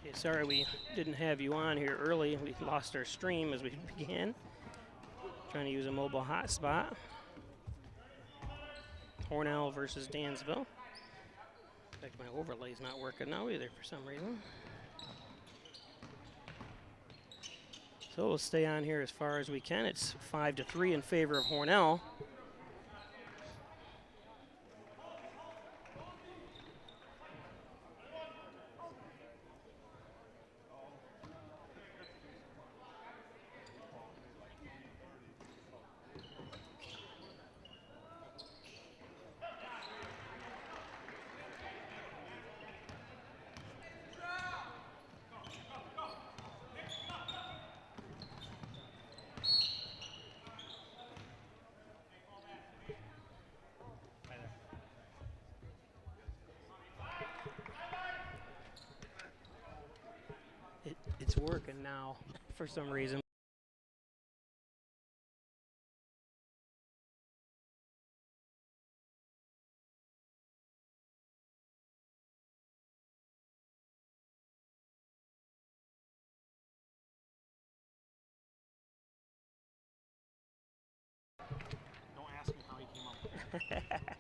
Okay, sorry we didn't have you on here early. We lost our stream as we began. Trying to use a mobile hotspot. Hornell versus Dansville. In fact, my overlay's not working now either for some reason. So we'll stay on here as far as we can. It's 5-3 in favor of Hornell. It's working now for some reason. Don't ask me how he came up with it.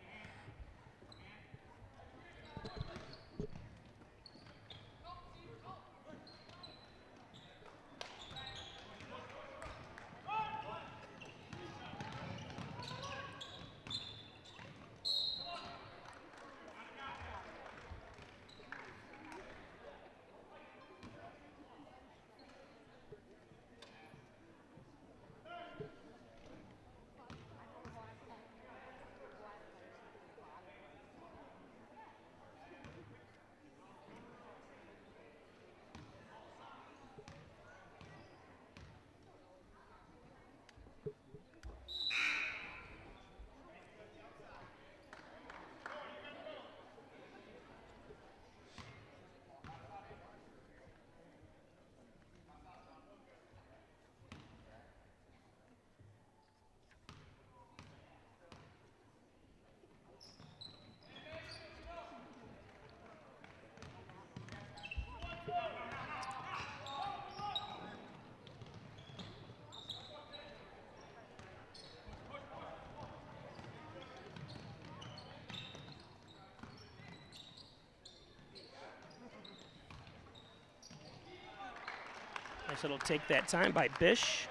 Nice little take that time by Bish.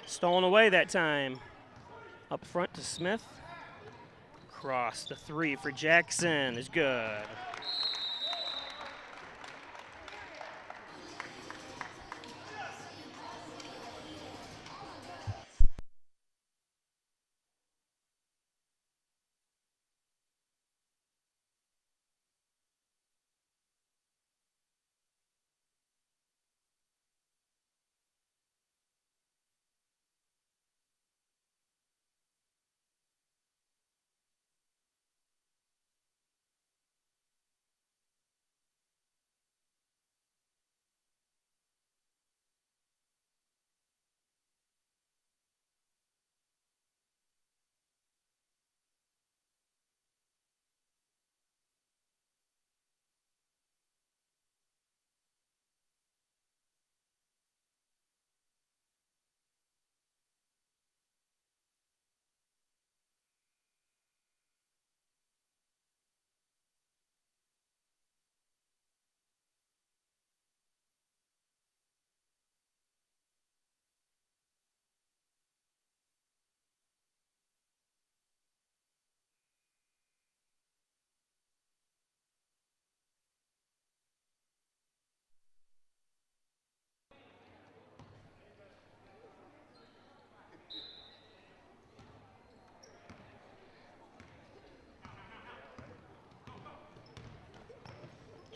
Stolen away that time. Up front to Smith. Cross the three for Jackson is good.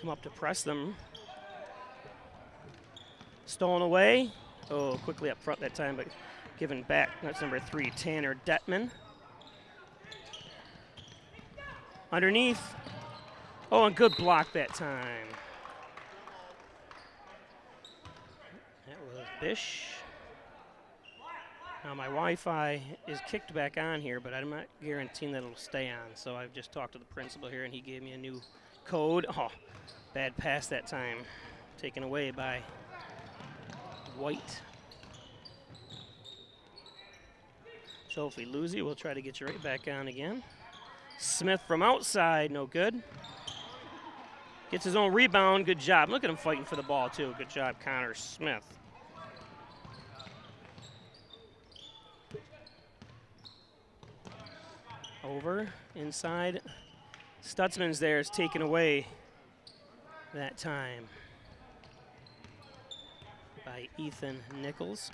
Come up to press them. Stolen away. Oh, quickly up front that time, but given back. That's number 3, Tanner Detman. Underneath. Oh, and good block that time. That was Bish. Now my Wi-Fi is kicked back on here, but I'm not guaranteeing that it'll stay on. So I've just talked to the principal here, and he gave me a new code. Oh, bad pass that time. Taken away by White. So if we lose you, we'll try to get you right back on again. Smith from outside, no good. Gets his own rebound, good job. Look at him fighting for the ball too. Good job, Connor Smith. Over, inside. Stutzman's there is taken away that time by Ethan Nichols.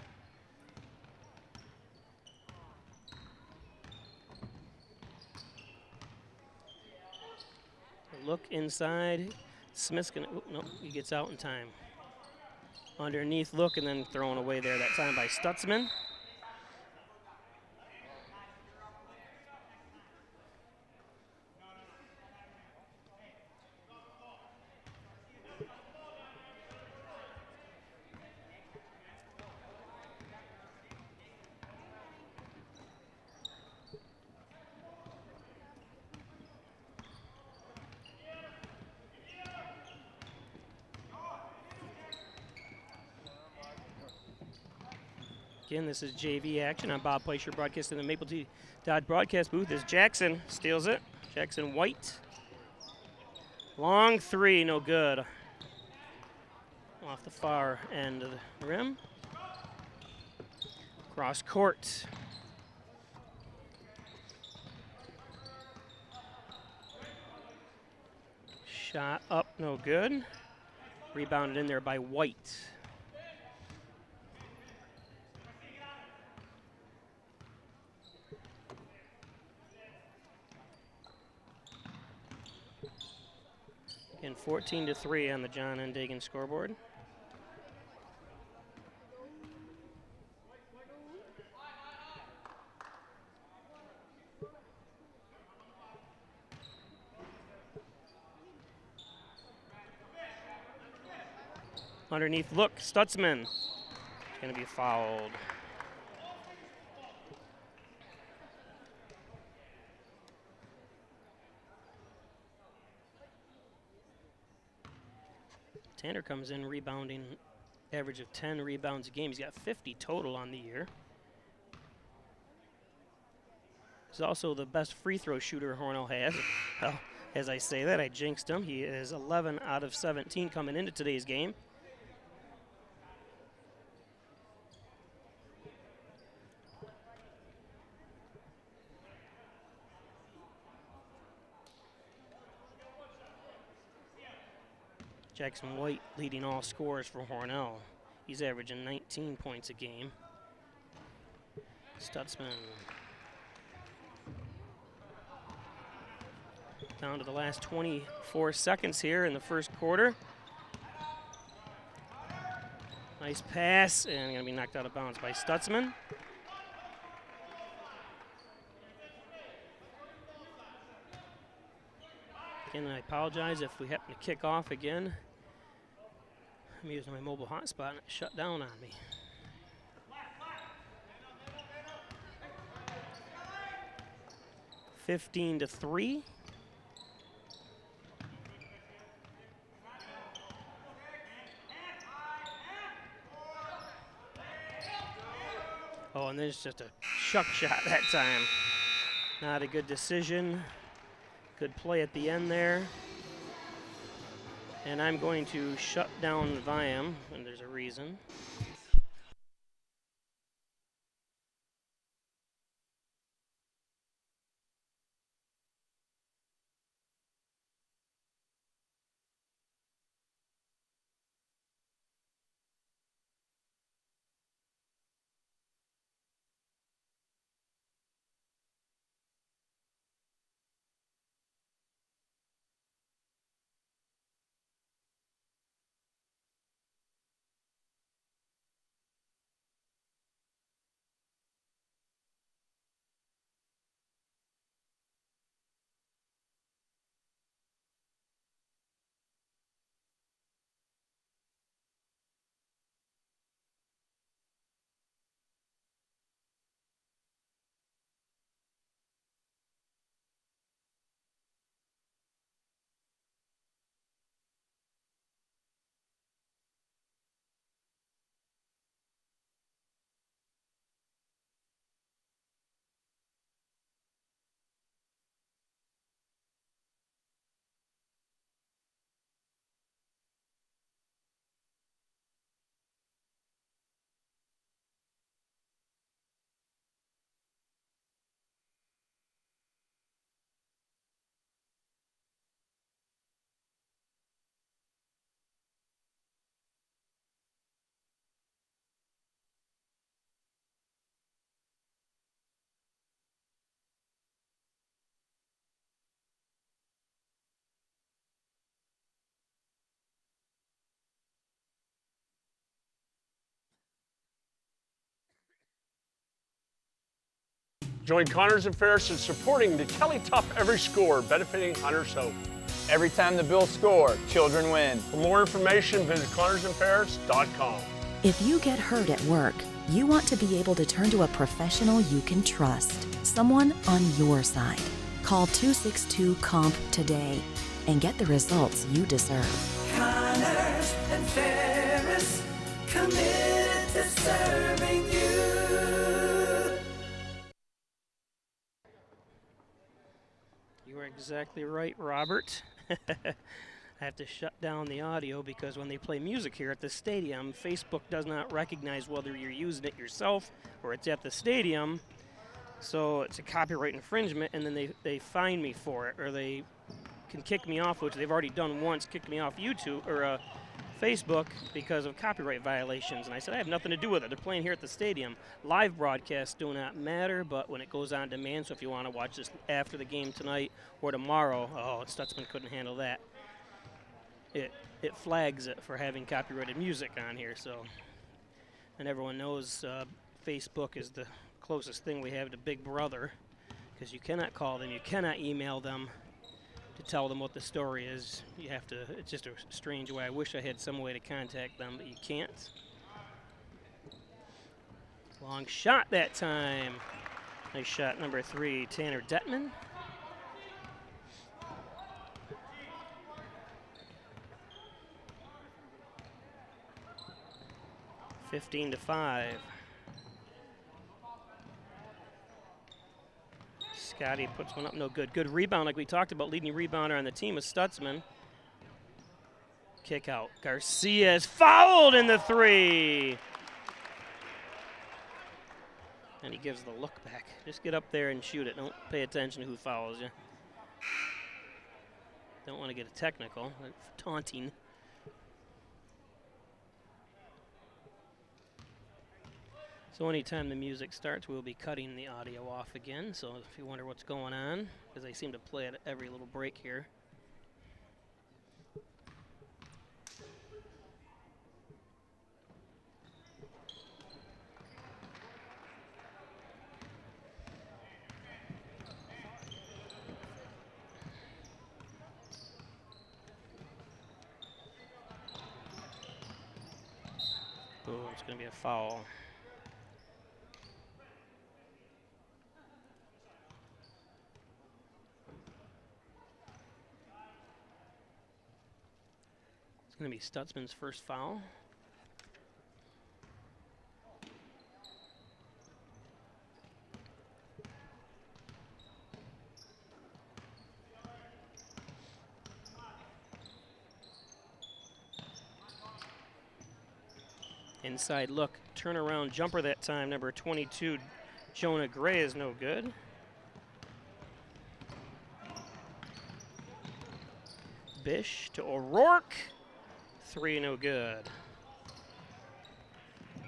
Look inside. Smith's gonna, oh, nope, he gets out in time. Underneath look and then thrown away there that time by Stutzman. Again, this is JV action. I'm Bob Plaisher, broadcasting the Maple T Dodge broadcast booth as Jackson steals it. Jackson White. Long three, no good. Off the far end of the rim. Cross court. Shot up, no good. Rebounded in there by White. Again, 14-3 on the John N. Dagan scoreboard. Underneath look, Stutzman. Going to be fouled. Tanner comes in rebounding, average of 10 rebounds a game. He's got 50 total on the year. He's also the best free throw shooter Hornell has. Well, as I say that, I jinxed him. He is 11 out of 17 coming into today's game. Jackson White leading all scorers for Hornell. He's averaging 19 points a game. Stutzman. Down to the last 24 seconds here in the first quarter. Nice pass, and going to be knocked out of bounds by Stutzman. Again, I apologize if we happen to kick off again. I'm using my mobile hotspot and it shut down on me. (15-3). Oh, and there's just a chuck shot that time. Not a good decision. Good play at the end there. And I'm going to shut down Viam, and there's a reason. Join Connors and Ferris in supporting the Kelly Tough Every Score, benefiting Hunter's Hope. Every time the Bills score, children win. For more information, visit ConnorsandFerris.com. If you get hurt at work, you want to be able to turn to a professional you can trust, someone on your side. Call 262-COMP today and get the results you deserve. Connors and Ferris, committed to serving you. You are exactly right, Robert. I have to shut down the audio because when they play music here at the stadium, Facebook does not recognize whether you're using it yourself or it's at the stadium. So it's a copyright infringement, and then they fine me for it, or they can kick me off, which they've already done once, kicked me off YouTube or Facebook because of copyright violations. And I said, I have nothing to do with it. They're playing here at the stadium. Live broadcasts do not matter, but when it goes on demand, so if you want to watch this after the game tonight or tomorrow, oh, Stutzman couldn't handle that. It flags it for having copyrighted music on here, so. And everyone knows Facebook is the closest thing we have to Big Brother, because you cannot call them, you cannot email them to tell them what the story is. You have to, it's just a strange way. I wish I had some way to contact them, but you can't. Long shot that time. Nice shot, number 3, Tanner Detman. (15-5). Scotty puts one up, no good. Good rebound, like we talked about. Leading rebounder on the team is Stutzman. Kick out. Garcia is fouled in the 3. And he gives the look back. Just get up there and shoot it. Don't pay attention to who fouls you. Don't want to get a technical. Taunting. So anytime the music starts, we'll be cutting the audio off again. So if you wonder what's going on, because they seem to play it at every little break here. Oh, it's going to be a foul. Going to be Stutzman's first foul. Inside look, turnaround jumper that time. Number 22, Jonah Gray is no good. Bish to O'Rourke. 3, no good.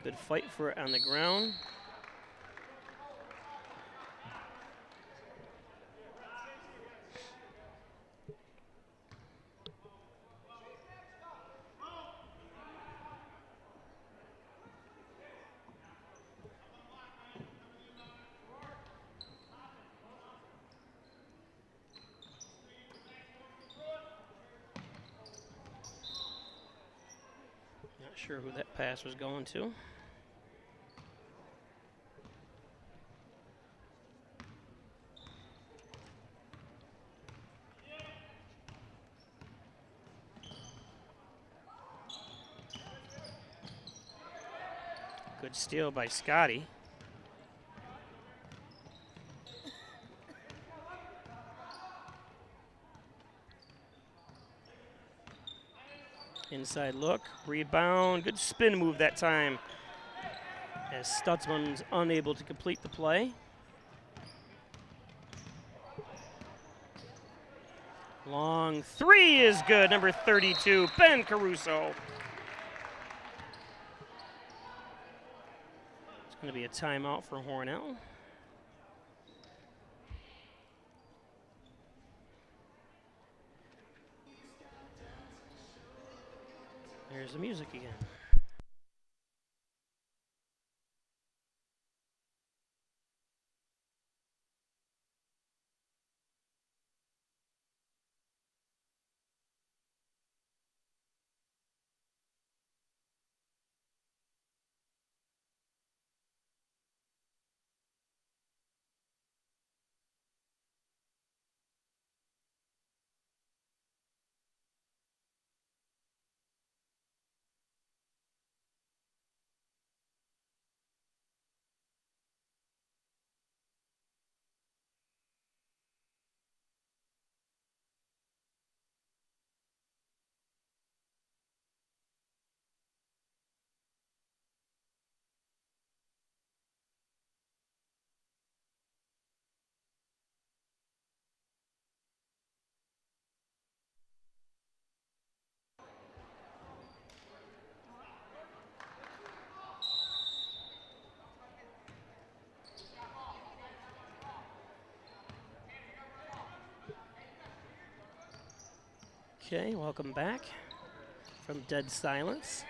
Good fight for it on the ground. Not sure who that pass was going to. Good steal by Scotty. Inside look, rebound, good spin move that time as Stutzman's unable to complete the play. Long 3 is good, number 32, Ben Caruso. It's going to be a timeout for Hornell. There's the music again. Okay, welcome back from dead silence.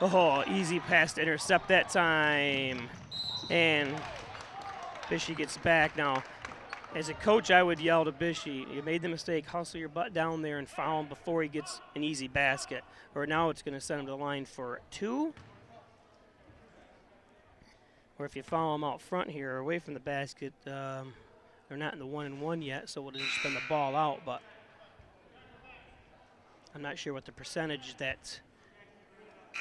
Oh, easy pass to intercept that time. And Bishy gets back. Now, as a coach, I would yell to Bishy, you made the mistake, hustle your butt down there and foul him before he gets an easy basket. Or now it's going to send him to the line for 2. Or if you foul him out front here, away from the basket, they're not in the 1-and-1 yet, so we'll just spin the ball out. But I'm not sure what the percentage that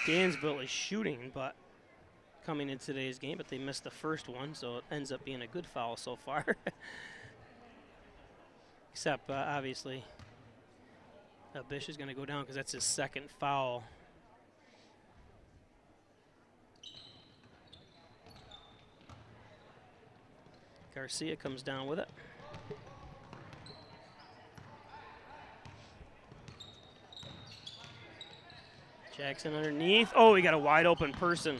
Dansville is shooting, but coming in today's game, but they missed the first one, so it ends up being a good foul so far. Except, obviously, Bish is going to go down because that's his second foul. Garcia comes down with it. Jackson underneath. Oh, he got a wide open person.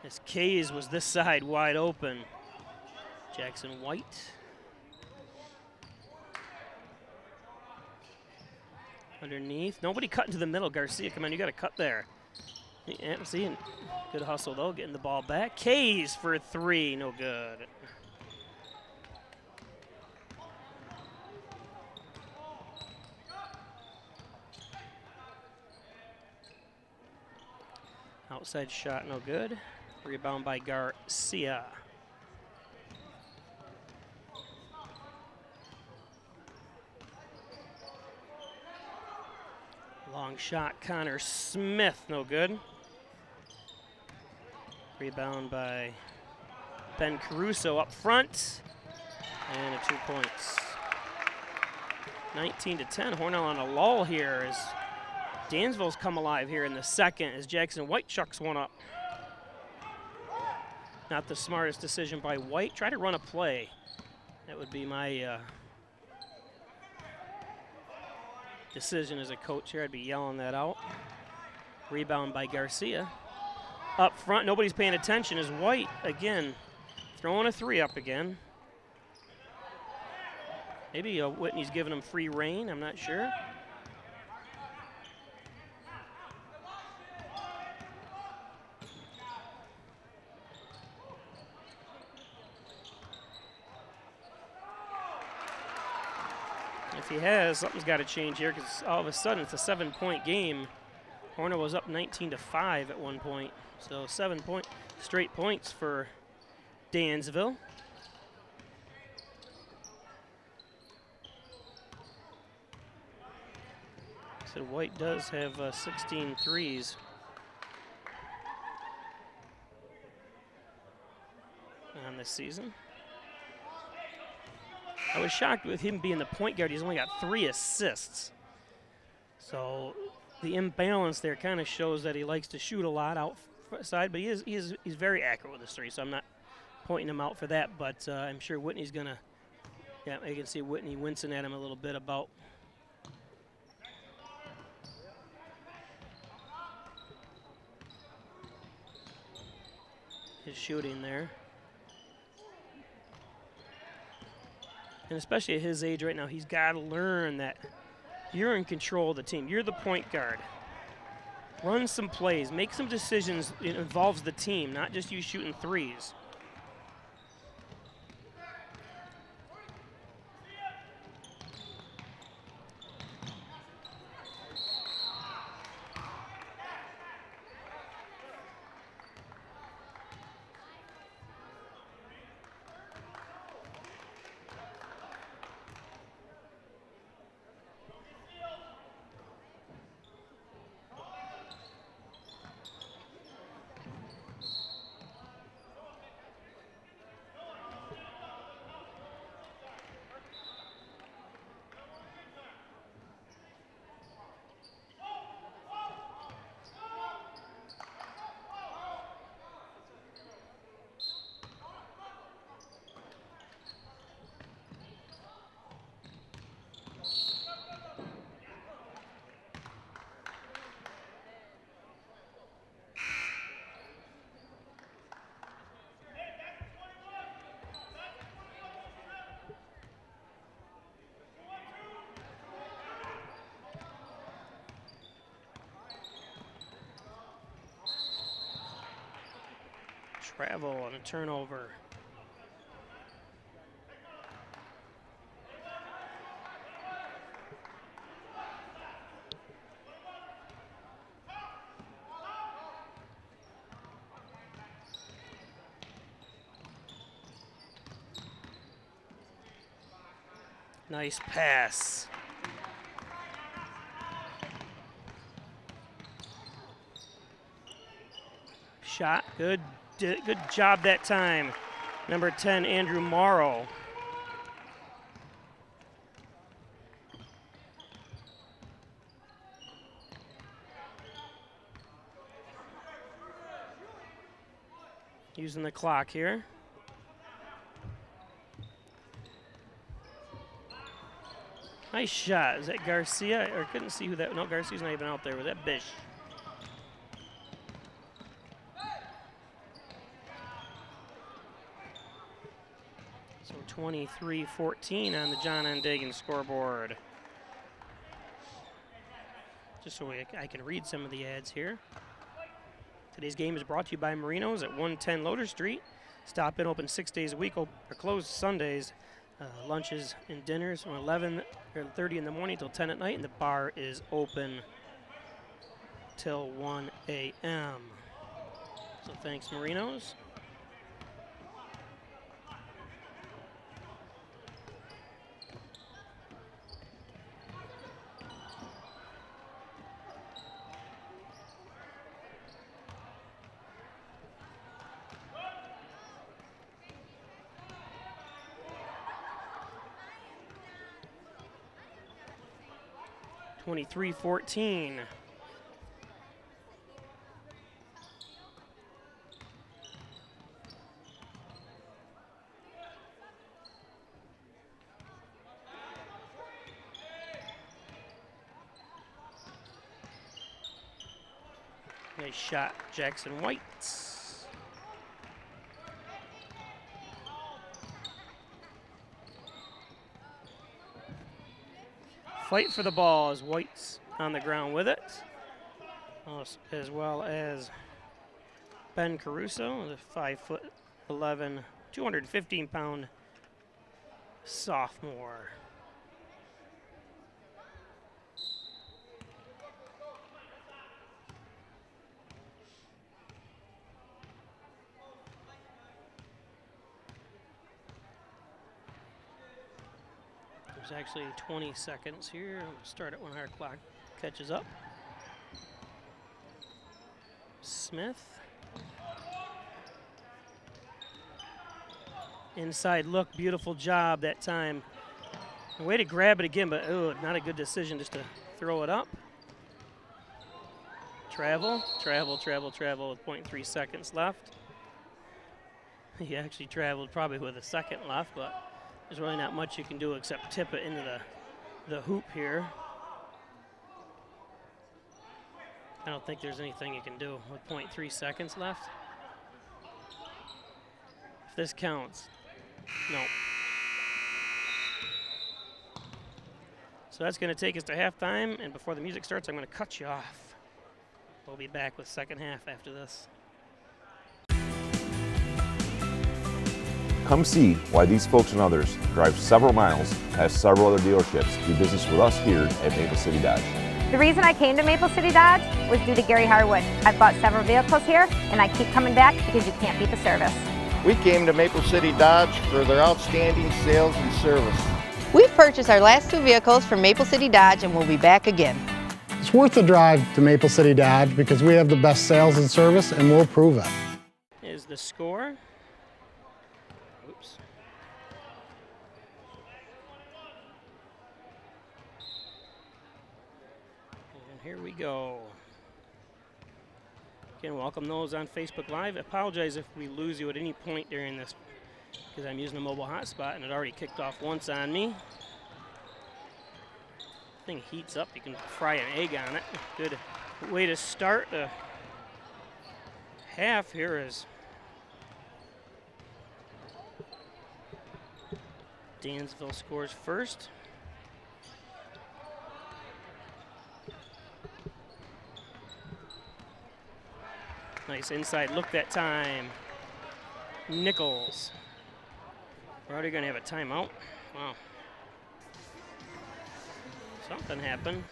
As Kays was this side wide open. Jackson White. Underneath. Nobody cut into the middle. Garcia, come on, you got to cut there. Yeah, see, good hustle though, getting the ball back. Kays for 3, no good. Outside shot, no good. Rebound by Garcia. Long shot, Connor Smith, no good. Rebound by Ben Caruso up front. And a 2 points. 19-10, Hornell on a lull here as Dansville's come alive here in the second as Jackson White chucks one up. Not the smartest decision by White. Try to run a play. That would be my decision as a coach here. I'd be yelling that out. Rebound by Garcia. Up front, nobody's paying attention as White, again, throwing a 3 up again. Maybe Whitney's giving him free reign, I'm not sure. If he has, something's got to change here because all of a sudden it's a 7-point game. Hornell was up 19-5 at one point. So 7 straight points for Dansville. So White does have 16 threes. On this season. I was shocked with him being the point guard. He's only got 3 assists. So the imbalance there kind of shows that he likes to shoot a lot outside, but he's very accurate with his 3, so I'm not pointing him out for that, but I'm sure Whitney's going to, yeah, you can see Whitney wincing at him a little bit about his shooting there. And especially at his age right now, he's got to learn that you're in control of the team. You're the point guard. Run some plays, make some decisions. It involves the team, not just you shooting threes. Travel and a turnover. Nice pass. Shot, good job that time. Number 10, Andrew Morrow. Using the clock here. Nice shot. Is that Garcia? Or couldn't see who that. No, Garcia's not even out there. Was that Bish? So 23-14 on the John N. Dagan scoreboard. Just so I can read some of the ads here. Today's game is brought to you by Marino's at 110 Loader Street. Stop in, open 6 days a week, or closed Sundays. Lunches and dinners from 11:30 in the morning till 10 at night, and the bar is open till 1 a.m. So thanks, Marinos. (23-14). Nice shot, Jackson White. Fight for the ball as White's on the ground with it, as well as Ben Caruso, the 5'11", 215-pound sophomore. There's actually 20 seconds here. We'll start it when our clock catches up. Smith. Inside look, beautiful job that time. Way to grab it again, but not a good decision just to throw it up. Travel with 0.3 seconds left. He actually traveled probably with a second left, but there's really not much you can do except tip it into the hoop here. I don't think there's anything you can do with 0.3 seconds left. If this counts, no. So that's going to take us to halftime, and before the music starts, I'm going to cut you off. We'll be back with second half after this. Come see why these folks and others drive several miles, have several other dealerships, do business with us here at Maple City Dodge. The reason I came to Maple City Dodge was due to Gary Harwood. I've bought several vehicles here, and I keep coming back because you can't beat the service. We came to Maple City Dodge for their outstanding sales and service. We've purchased our last 2 vehicles from Maple City Dodge, and we'll be back again. It's worth the drive to Maple City Dodge because we have the best sales and service, and we'll prove it. Is the score. Oops. And here we go. Again, welcome those on Facebook Live. I apologize if we lose you at any point during this because I'm using a mobile hotspot and it already kicked off once on me. Thing heats up, you can fry an egg on it. Good way to start the half here is Dansville scores first. Nice inside look that time. Nichols. We're already going to have a timeout. Wow. Something happened.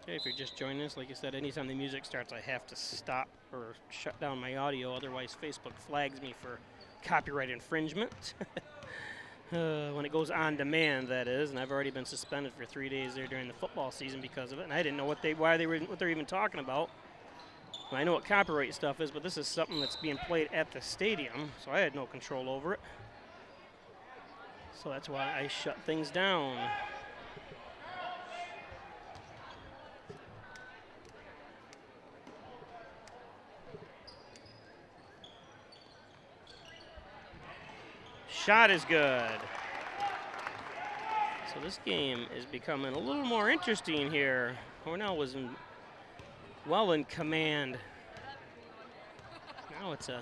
Okay, if you're just joining us, like I said, anytime the music starts, I have to stop or shut down my audio. Otherwise, Facebook flags me for copyright infringement. When it goes on demand, that is. And I've already been suspended for 3 days there during the football season because of it. And I didn't know what they're even talking about. Well, I know what copyright stuff is, but this is something that's being played at the stadium, so I had no control over it. So that's why I shut things down. Shot is good. So this game is becoming a little more interesting here. Hornell was well in command. Now it's a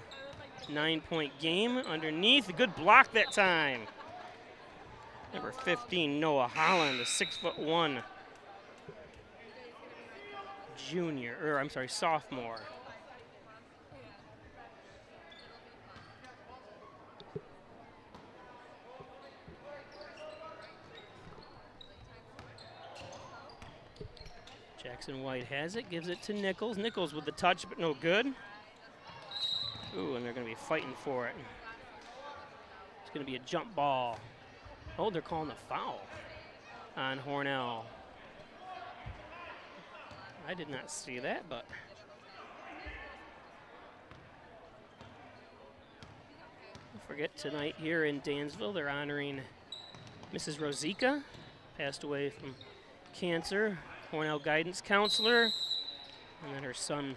9-point game underneath. A good block that time. Number 15, Noah Holland, a 6'1" sophomore. Jackson White has it, gives it to Nichols. Nichols with the touch, but no good. Ooh, and they're going to be fighting for it. It's going to be a jump ball. Oh, they're calling a foul on Hornell. I did not see that, but don't forget tonight here in Dansville, they're honoring Mrs. Rosica, passed away from cancer. Hornell guidance counselor, and then her son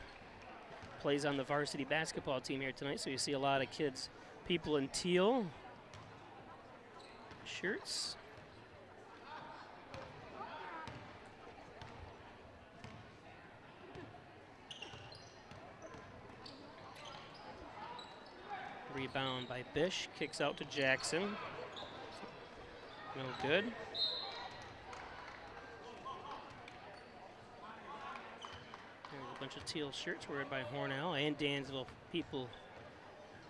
plays on the varsity basketball team here tonight, so you see a lot of kids, people in teal shirts. Rebound by Bish, kicks out to Jackson. No good. Bunch of teal shirts worn by Hornell and Dansville people.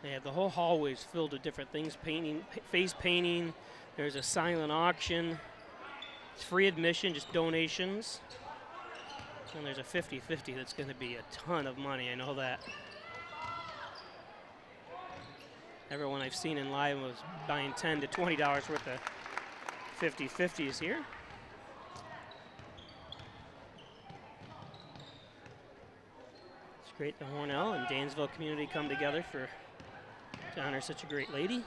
They have the whole hallways filled with different things, painting, face painting. There's a silent auction. It's free admission, just donations. And there's a 50-50 that's going to be a ton of money, I know that. Everyone I've seen in live was buying $10 to $20 worth of 50-50s here. Great the Hornell and Dansville community come together to honor such a great lady.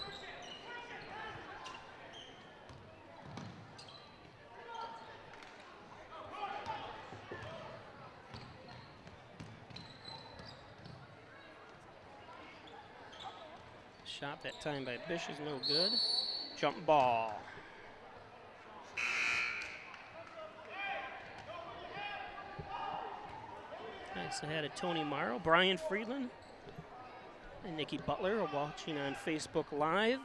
Shot that time by Bish is no good. Jump ball. Nice ahead of Tony Morrow, Brian Friedland, and Nikki Butler are watching on Facebook Live.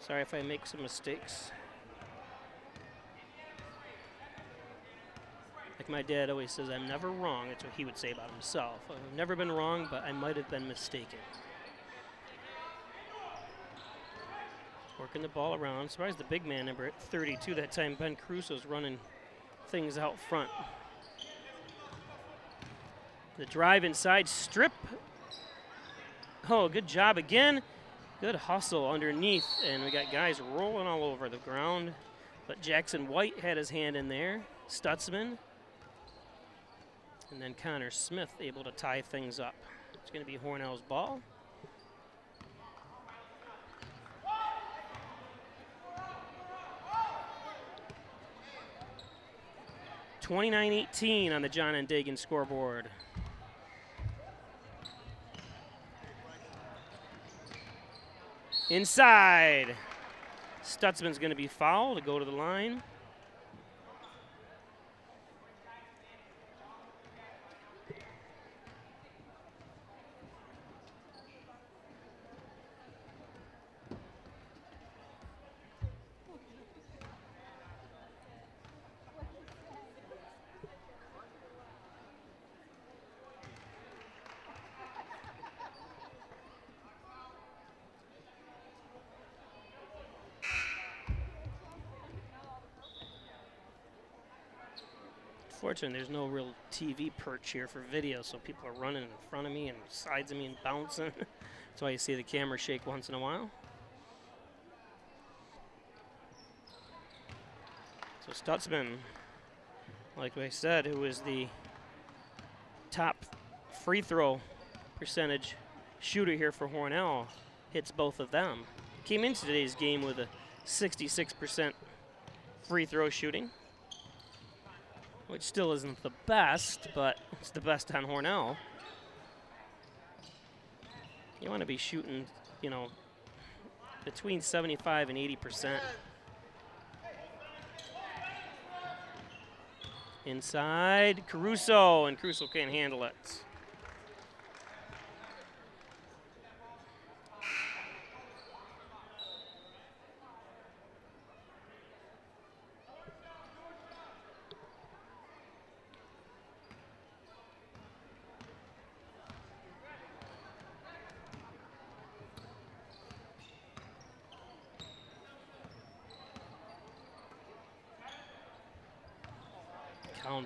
Sorry if I make some mistakes. Like my dad always says, I'm never wrong. That's what he would say about himself. I've never been wrong, but I might have been mistaken. Working the ball around. Surprised the big man, number 32 that time, Ben Crusoe's running things out front. The drive inside, strip. Oh, good job again. Good hustle underneath, and we got guys rolling all over the ground. But Jackson White had his hand in there. Stutzman. And then Connor Smith able to tie things up. It's going to be Hornell's ball. 29-18 on the John and Dagan scoreboard. Inside. Stutzman's going to be fouled to go to the line. Fortunately, there's no real TV perch here for video, so people are running in front of me and sides of me and bouncing. That's why you see the camera shake once in a while. So Stutzman, like I said, who is the top free throw percentage shooter here for Hornell, hits both of them. Came into today's game with a 66% free throw shooting, which still isn't the best, but it's the best on Hornell. You want to be shooting, you know, between 75 and 80%. Inside, Caruso, and Caruso can't handle it.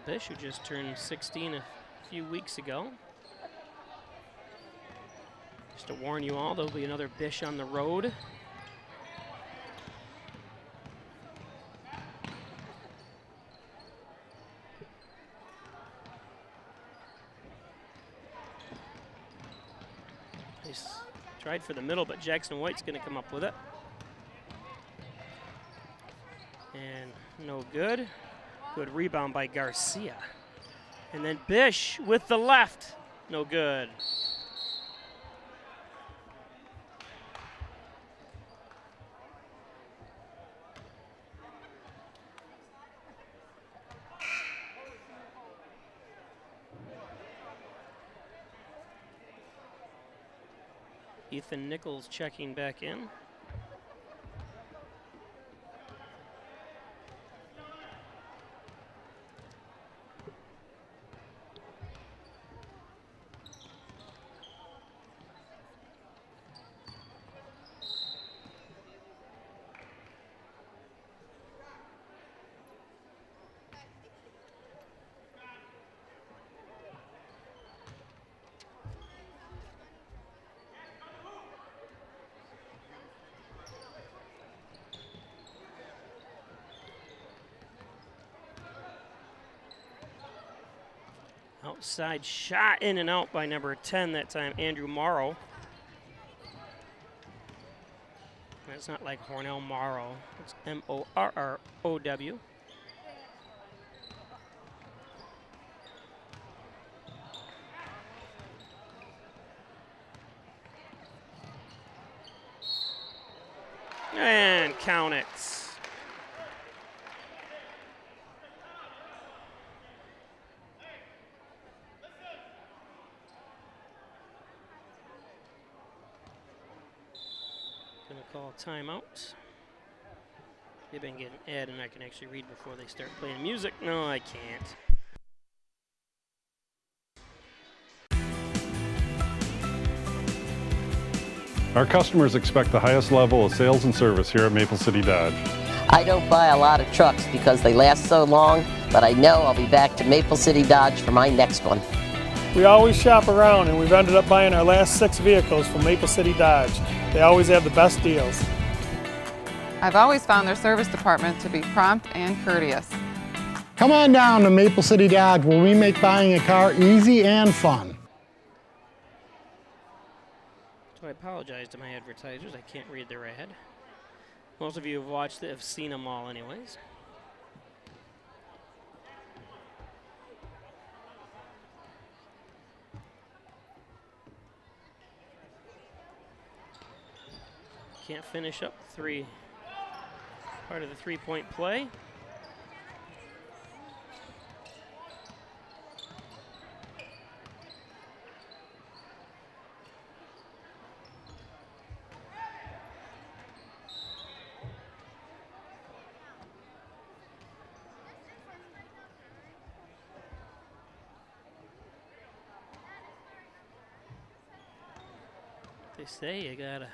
Bish, who just turned 16 a few weeks ago. Just to warn you all, there'll be another Bish on the road. He's tried for the middle, but Jackson White's going to come up with it. And no good. Good rebound by Garcia. And then Bish with the left. No good. Ethan Nichols checking back in. Outside shot in and out by number 10 that time, Andrew Morrow. It's not like Hornell Morrow. It's M-O-R-R-O-W. And count it. Call timeout. Maybe I can get an ad and I can actually read before they start playing music. No, I can't. Our customers expect the highest level of sales and service here at Maple City Dodge. I don't buy a lot of trucks because they last so long, but I know I'll be back to Maple City Dodge for my next one. We always shop around, and we've ended up buying our last 6 vehicles from Maple City Dodge. They always have the best deals. I've always found their service department to be prompt and courteous. Come on down to Maple City Dodge, where we make buying a car easy and fun. So I apologize to my advertisers. I can't read their ad. Most of you have watched it, have seen them all anyways. Can't finish up three. Part of the three-point play. They say you gotta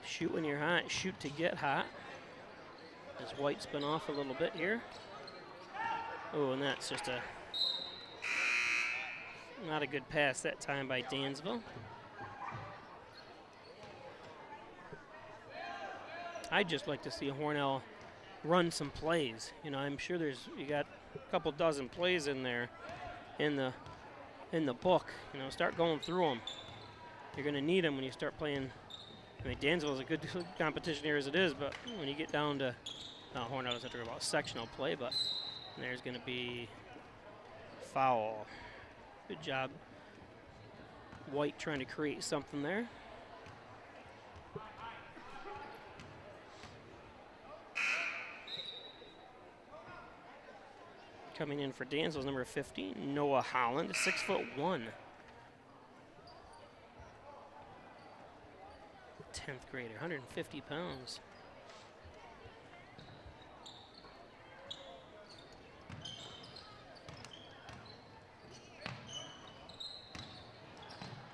shoot when you're hot, shoot to get hot. As White's been off a little bit here. Oh, and that's just not a good pass that time by Dansville. I'd just like to see Hornell run some plays. You know, I'm sure you got a couple dozen plays in there in the book. You know, start going through them. You're going to need them when you start playing. I mean, Dansville's a good competition here as it is, but when you get down to, Hornell doesn't have to worry about sectional play, but there's going to be foul. Good job, White, trying to create something there. Coming in for Dansville's number 15, Noah Holland, 6'1". 10th grader, 150 pounds.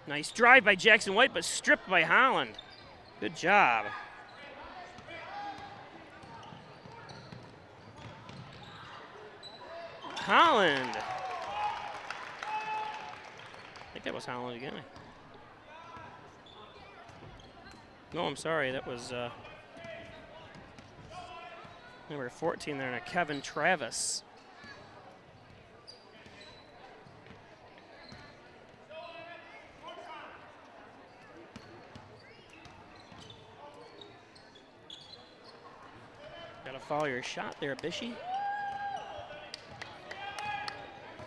Nice drive by Jackson White, but stripped by Holland. Good job. Holland. I think that was Holland again. No, I'm sorry, that was number 14 there, Kevin Travis. Gotta follow your shot there, Bishy.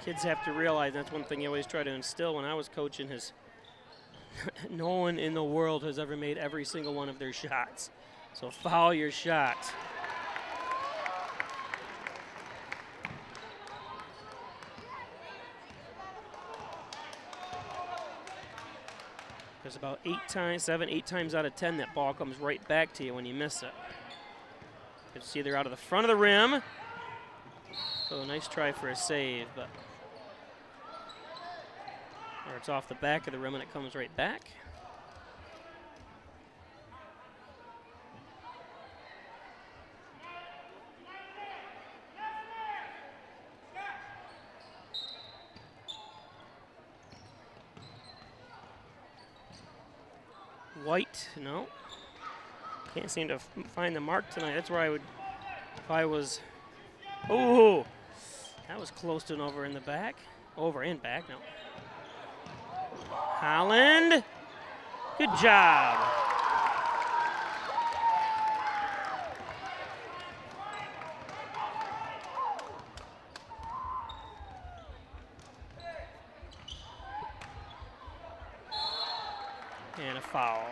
Kids have to realize, that's one thing you always try to instill when I was coaching, is no one in the world has ever made every single one of their shots. So foul your shot. There's about 8 times out of 10 that ball comes right back to you when you miss it. It's either out of the front of the rim. So a nice try for a save, but or it's off the back of the rim and it comes right back. White, no. Can't seem to find the mark tonight. That's where I would, if I was, oh, that was close to an over in the back. Over and back, no. Holland, good job. And a foul.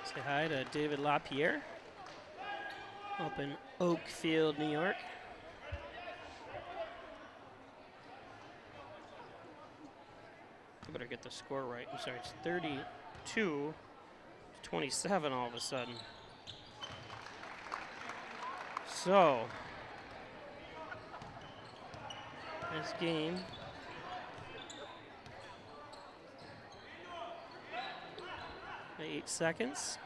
Say hi to David LaPierre up in Oakfield, New York. I better get the score right. I'm sorry, it's 32-27 all of a sudden. So, this game at 8 seconds.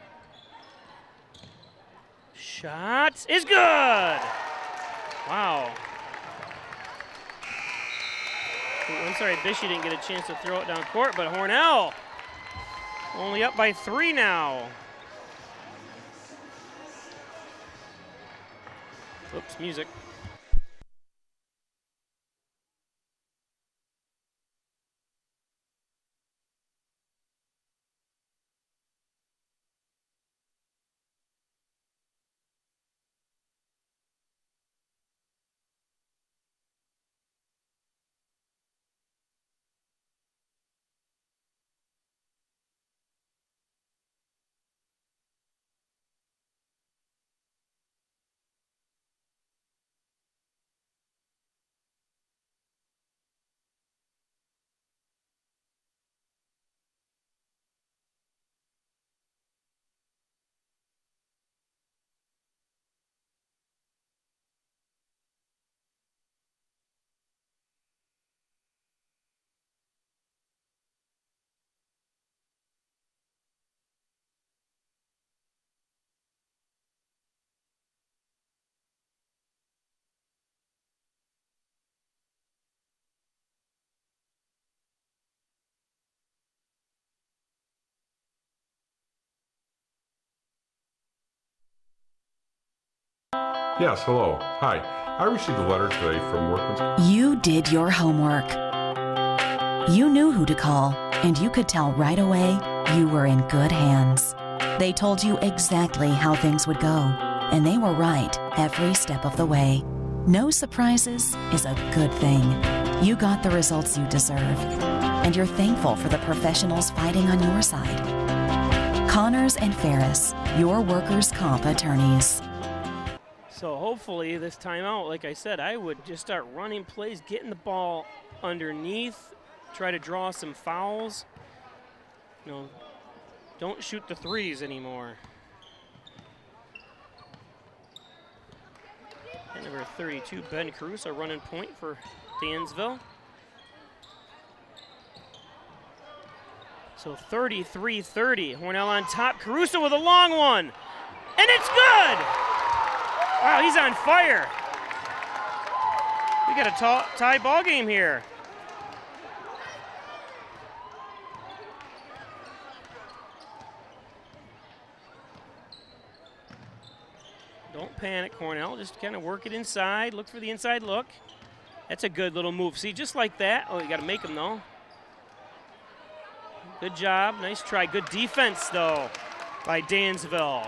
Shot is good. Wow. I'm sorry, Bishy didn't get a chance to throw it down court, but Hornell only up by 3 now. Oops, music. Yes, hello. Hi. I received a letter today from Workman's. You did your homework. You knew who to call, and you could tell right away you were in good hands. They told you exactly how things would go, and they were right every step of the way. No surprises is a good thing. You got the results you deserve, and you're thankful for the professionals fighting on your side. Connors and Ferris, your workers' comp attorneys. So hopefully this timeout, like I said, I would just start running plays, getting the ball underneath, try to draw some fouls. You know, don't shoot the threes anymore. And number 32, Ben Caruso, running point for Dansville. So 33-30, Hornell on top, Caruso with a long one, and it's good! Wow, he's on fire. We got a tie ball game here. Don't panic, Hornell. Just kind of work it inside. Look for the inside look. That's a good little move. See, just like that. Oh, you got to make them, though. Good job. Nice try. Good defense, though, by Dansville.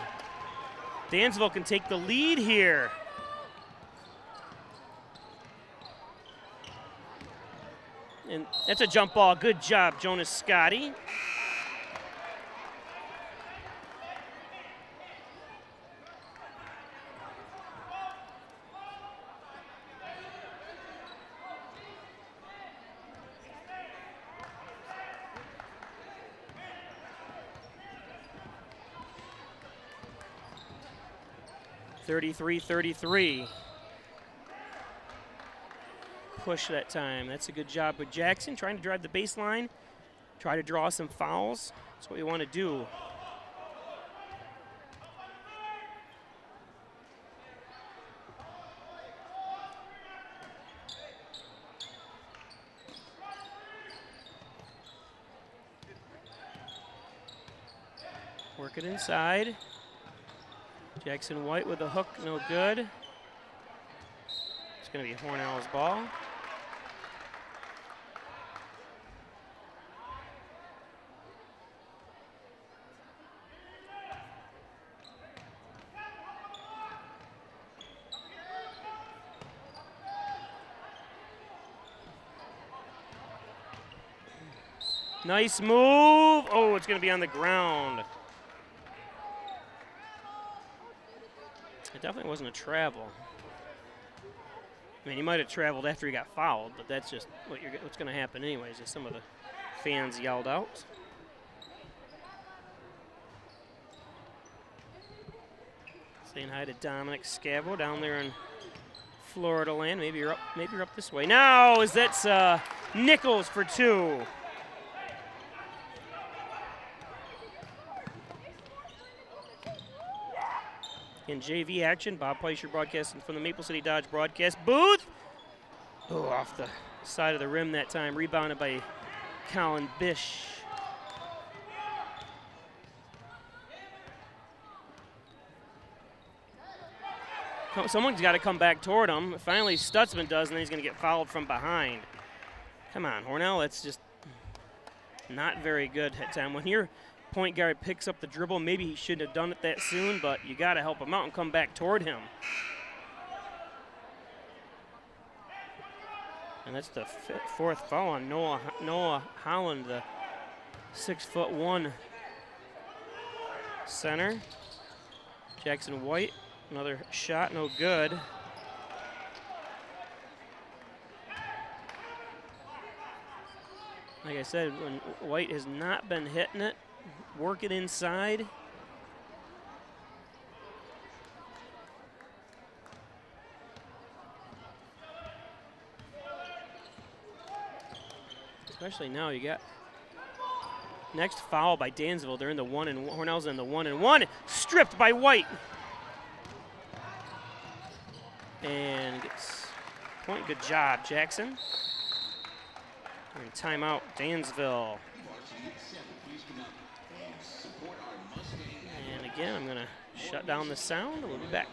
Dansville can take the lead here. And that's a jump ball. Good job, Jonas Scotty. (33-33). Push that time. That's a good job with Jackson, trying to drive the baseline, try to draw some fouls. That's what we want to do. Work it inside. Jackson White with a hook, no good. It's going to be Hornell's ball. Nice move. Oh, it's going to be on the ground. It definitely wasn't a travel. I mean, he might have traveled after he got fouled, but that's just what's going to happen anyways, as some of the fans yelled out. Saying hi to Dominic Scavo down there in Florida land. Maybe you're up this way. Now, as that's Nichols for two. In JV action, Bob Pleischer broadcasting from the Maple City Dodge broadcast booth. Oh, off the side of the rim that time, rebounded by Colin Bish. Someone's got to come back toward him. Finally, Stutzman does, and then he's going to get fouled from behind. Come on, Hornell, that's just not very good at time. When your point guard picks up the dribble, maybe he shouldn't have done it that soon, but you got to help him out and come back toward him. And that's the fourth foul on Noah Holland, the 6'1" center. Jackson White, another shot, no good. Like I said, when White has not been hitting it, work it inside. Especially now, you got next foul by Dansville. They're in the 1-and-1. Hornell's in the 1-and-1. Stripped by White. And gets point. Good job, Jackson. And timeout, Dansville. And again, I'm going to shut down the sound. We'll be back.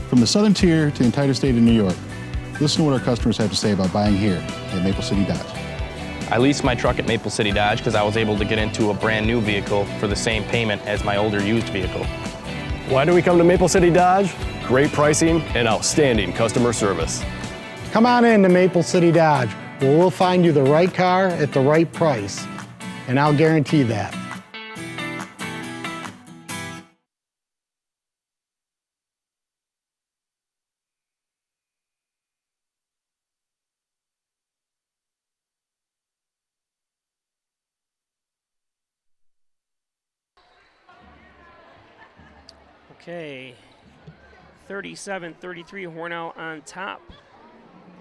From the southern tier to the entire state of New York, listen to what our customers have to say about buying here at Maple City Dodge. I leased my truck at Maple City Dodge because I was able to get into a brand new vehicle for the same payment as my older used vehicle. Why do we come to Maple City Dodge? Great pricing and outstanding customer service. Come on in to Maple City Dodge, where we'll find you the right car at the right price. And I'll guarantee that. Okay, 37-33, Hornell on top.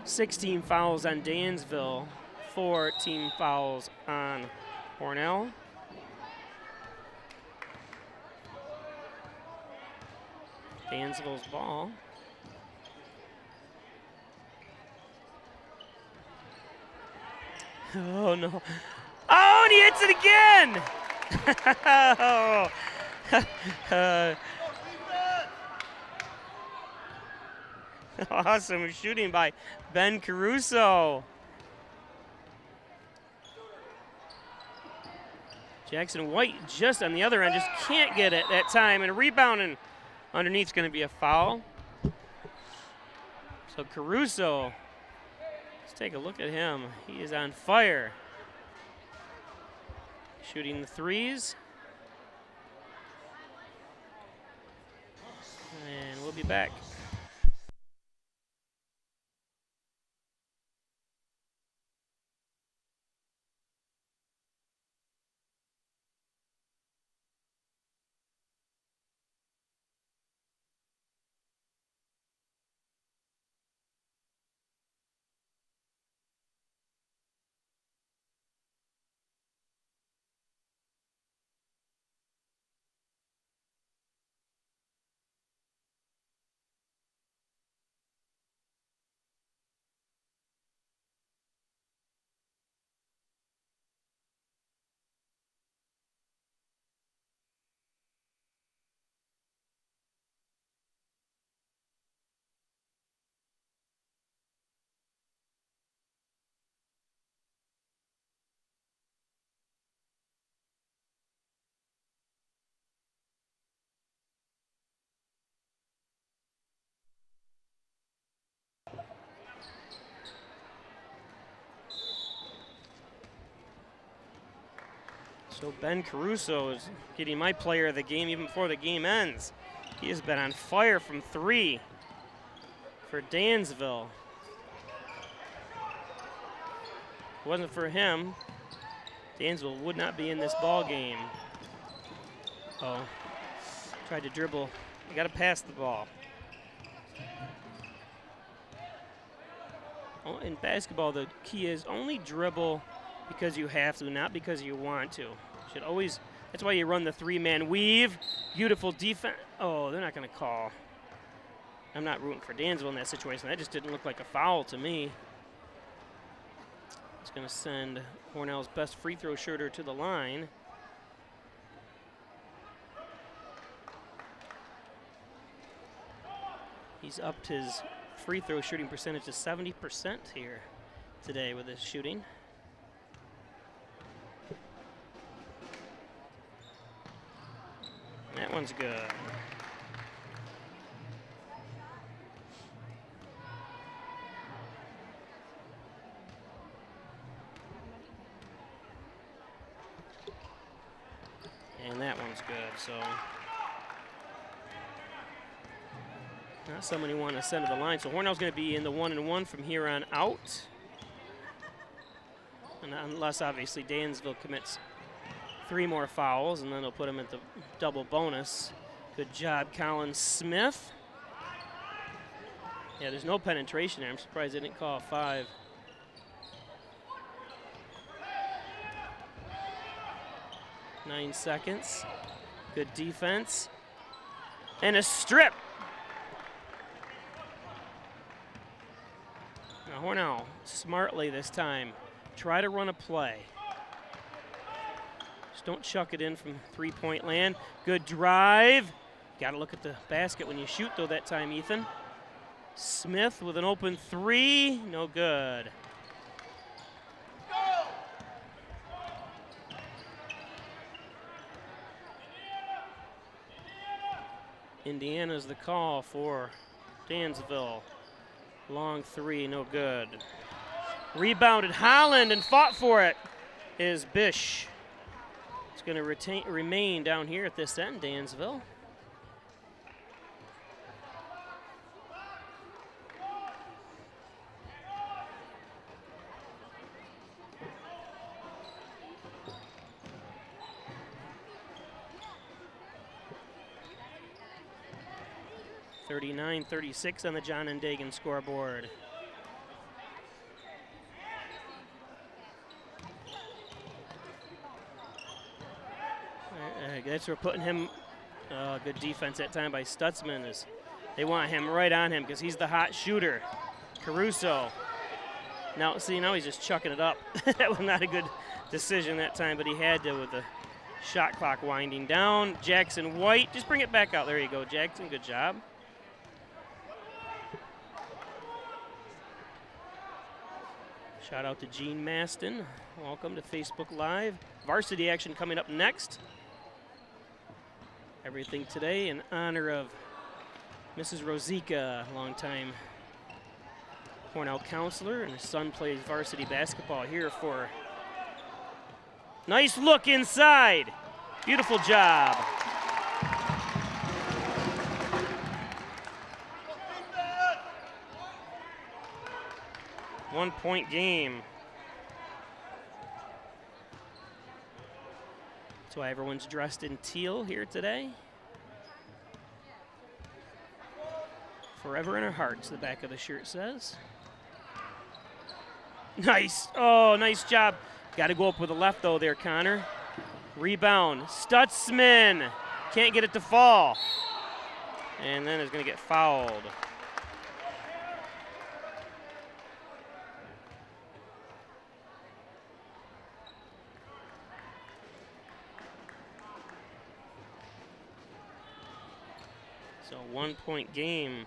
16 fouls on Dansville, 4 team fouls on Hornell. Dansville's ball. Oh no. Oh, and he hits it again! Awesome shooting by Ben Caruso. Jackson White just on the other end, just can't get it that time, and rebounding underneath is going to be a foul. So Caruso, let's take a look at him. He is on fire. Shooting the threes. And we'll be back. So Ben Caruso is getting my player of the game even before the game ends. He has been on fire from 3 for Dansville. If it wasn't for him, Dansville would not be in this ball game. Oh, tried to dribble. You got to pass the ball. Oh, in basketball, the key is only dribble because you have to, not because you want to. Should always. That's why you run the 3-man weave. Beautiful defense. Oh, they're not going to call. I'm not rooting for Dansville in that situation. That just didn't look like a foul to me. It's going to send Hornell's best free throw shooter to the line. He's upped his free throw shooting percentage to 70% here today with his shooting. That one's good. And that one's good, so not someone you want to send to the line. So Hornell's going to be in the 1-and-1 from here on out. And unless obviously Dansville commits 3 more fouls, and then they'll put him at the double bonus. Good job, Colin Smith. Yeah, there's no penetration there. I'm surprised they didn't call a 5. Nine seconds. Good defense. And a strip. Now Hornell, smartly this time, try to run a play. Just don't chuck it in from 3-point land. Good drive. Got to look at the basket when you shoot, though, that time, Ethan. Smith with an open 3. No good. Indiana's the call for Dansville. Long 3, no good. Rebounded Holland and fought for it is Bish. It's going to remain down here at this end, Dansville. (39-36) on the John and Dagan scoreboard. I guess we're putting him, good defense that time by Stutzman. They want him right on him because he's the hot shooter. Caruso. Now, see, now he's just chucking it up. That was not a good decision that time, but he had to with the shot clock winding down. Jackson White, just bring it back out. There you go, Jackson, good job. Shout out to Gene Maston. Welcome to Facebook Live. Varsity action coming up next. Everything today in honor of Mrs. Rosica, longtime Hornell counselor, and his son plays varsity basketball here for. Nice look inside. Beautiful job. One-point game. That's why everyone's dressed in teal here today. Forever in our hearts, the back of the shirt says. Nice. Oh, nice job. Got to go up with the left, though, there, Connor. Rebound. Stutzman. Can't get it to fall. And then is going to get fouled. So 1-point game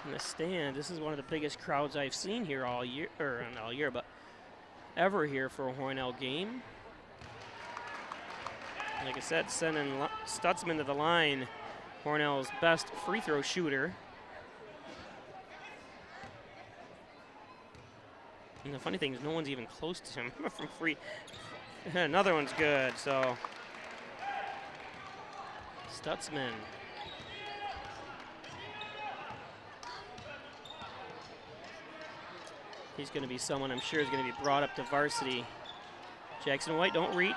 in the stand. This is one of the biggest crowds I've seen here all year, or not all year, but ever here for a Hornell game. Like I said, sending Stutzman to the line, Hornell's best free throw shooter. And the funny thing is no one's even close to him from free. Another one's good, so. Stutzman. He's going to be someone I'm sure is going to be brought up to varsity. Jackson White, don't reach.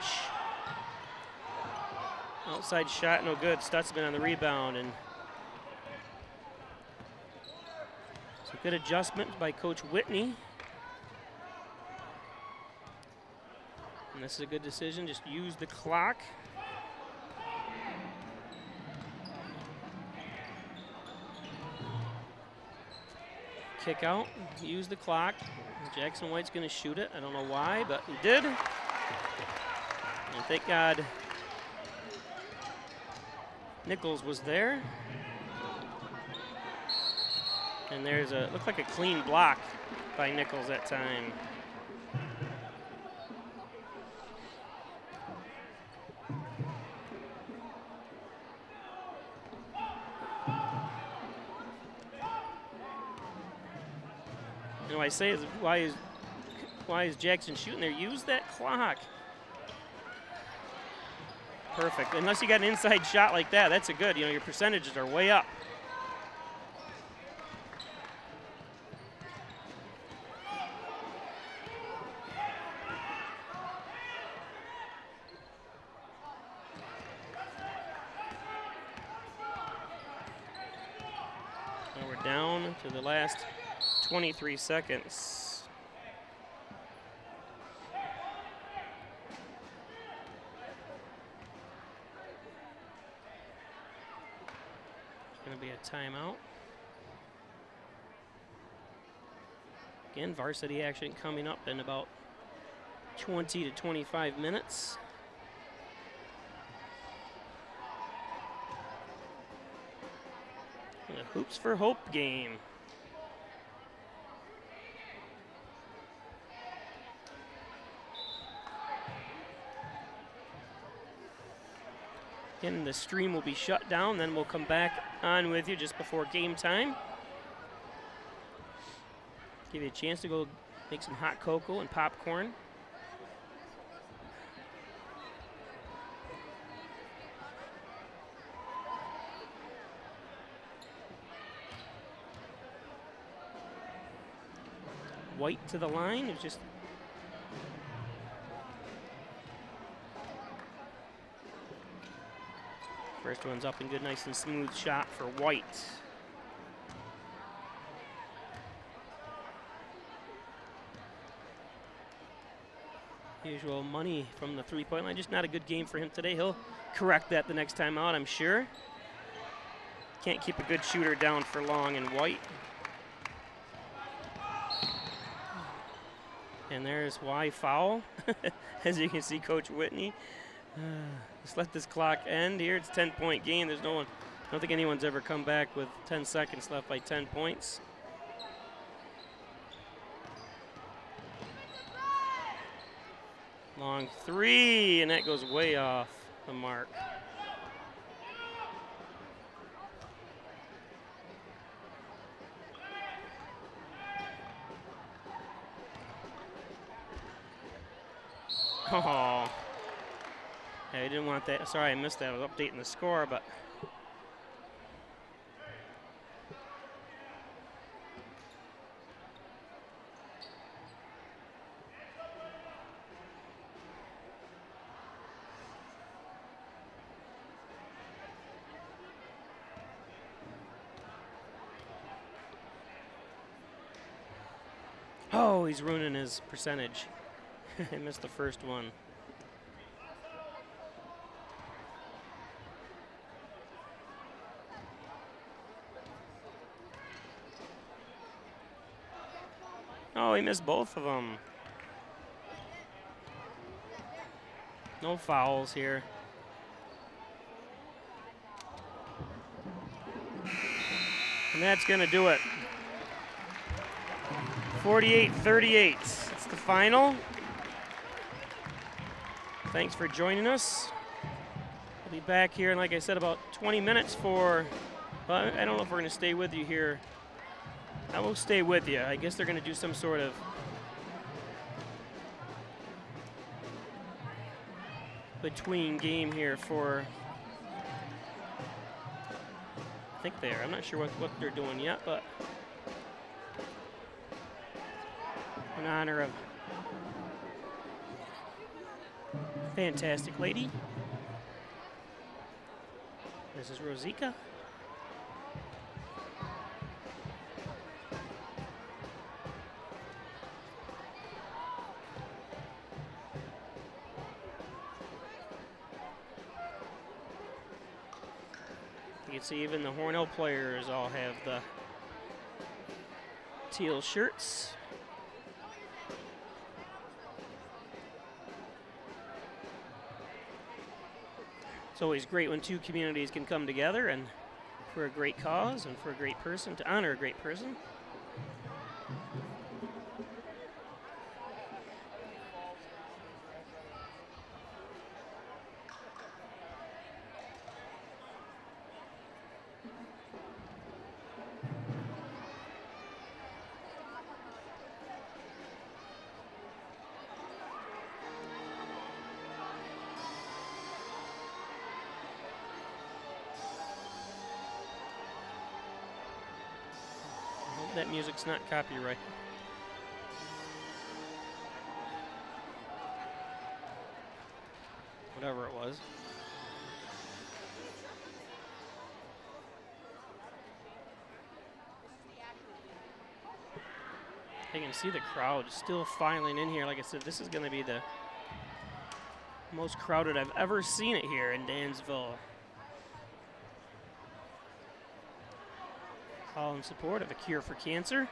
Outside shot, no good. Stutzman on the rebound. And it's a good adjustment by Coach Whitney. And this is a good decision. Just use the clock. Kick out, use the clock. Jackson White's going to shoot it. I don't know why, but he did. And thank God Nichols was there. And there's a, looked like a clean block by Nichols that time. And what I say is, why is Jackson shooting there? Use that clock. Perfect. Unless you got an inside shot like that, that's a good. You know, your percentages are way up. Now we're down to the last 23 seconds. It's going to be a timeout. Again, varsity action coming up in about 20 to 25 minutes. And a Hoops for Hope game. Again, the stream will be shut down, then we'll come back on with you just before game time. Give you a chance to go make some hot cocoa and popcorn. White to the line, it's just first one's up and good, nice and smooth shot for White. Usual money from the three-point line, just not a good game for him today. He'll correct that the next time out, I'm sure. Can't keep a good shooter down for long in White. And there's why foul. As you can see, Coach Whitney. Just let this clock end here. It's a 10-point game. There's no one, I don't think anyone's ever come back with 10 seconds left by 10 points. Long three, and that goes way off the mark. Oh. I didn't want that. Sorry, I missed that. I was updating the score, but. Oh, he's ruining his percentage. I missed the first one. Oh, he missed both of them. No fouls here. And that's going to do it. 48-38. It's the final. Thanks for joining us. We'll be back here in, like I said, about 20 minutes for, well, I don't know if we're going to stay with you here. I will stay with you. I guess they're going to do some sort of between game here for, I think I'm not sure what they're doing yet, but in honor of fantastic lady. This is Rosica. You can see even the Hornell players all have the teal shirts. It's always great when two communities can come together and for a great cause and for a great person, to honor a great person. That music's not copyright. Whatever it was. You can see the crowd still filing in here. Like I said, this is going to be the most crowded I've ever seen it here in Dansville. All in support of a cure for cancer.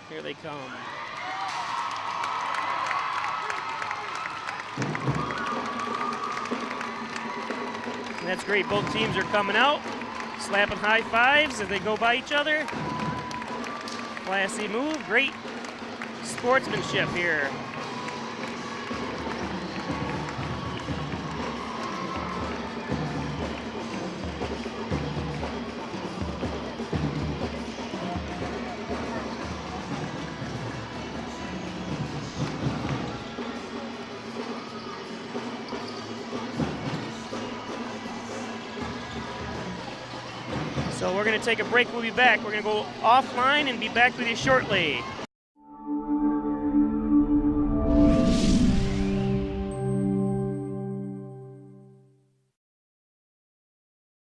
Here they come. And that's great. Both teams are coming out, slapping high fives as they go by each other. Classy move. Great sportsmanship here. So we're going to take a break. We'll be back. We're going to go offline and be back with you shortly.